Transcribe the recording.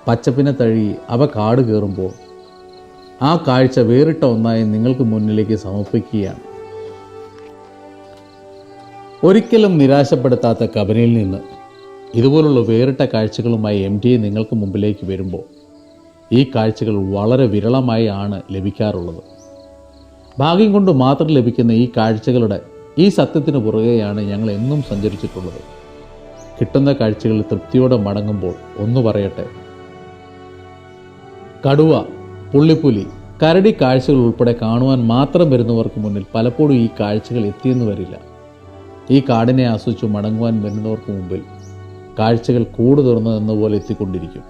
പച്ചപ്പിനെ തഴുകി അവ കാട് കയറുമ്പോൾ ആ കാഴ്ച വേറിട്ട ഒന്നായി നിങ്ങൾക്ക് മുന്നിലേക്ക് സമർപ്പിക്കുകയാണ്. ഒരിക്കലും നിരാശപ്പെടുത്താത്ത കബനിയിൽ നിന്ന് ഇതുപോലുള്ള വേറിട്ട കാഴ്ചകളുമായി MTA നിങ്ങൾക്ക് മുമ്പിലേക്ക് വരുമ്പോൾ ഈ കാഴ്ചകൾ വളരെ വിരളമായി ആണ് ലഭിക്കാറുള്ളത്. ഭാഗ്യം കൊണ്ട് മാത്രം ലഭിക്കുന്ന ഈ കാഴ്ചകളുടെ ഈ സത്യത്തിന് പുറകെയാണ് ഞങ്ങൾ എന്നും സഞ്ചരിച്ചിട്ടുള്ളത്. കിട്ടുന്ന കാഴ്ചകളിൽ തൃപ്തിയോടെ മടങ്ങുമ്പോൾ ഒന്ന് പറയട്ടെ, കടുവ, പുള്ളിപ്പുലി, കരടി കാഴ്ചകൾ ഉൾപ്പെടെ കാണുവാൻ മാത്രം വരുന്നവർക്ക് മുന്നിൽ പലപ്പോഴും ഈ കാഴ്ചകൾ എത്തിയെന്ന് വരില്ല. ഈ കാടിനെ ആസ്വദിച്ചു മടങ്ങുവാൻ വരുന്നവർക്ക് മുമ്പിൽ കാഴ്ചകൾ കൂട് തുറന്നതെന്ന പോലെ എത്തിക്കൊണ്ടിരിക്കും.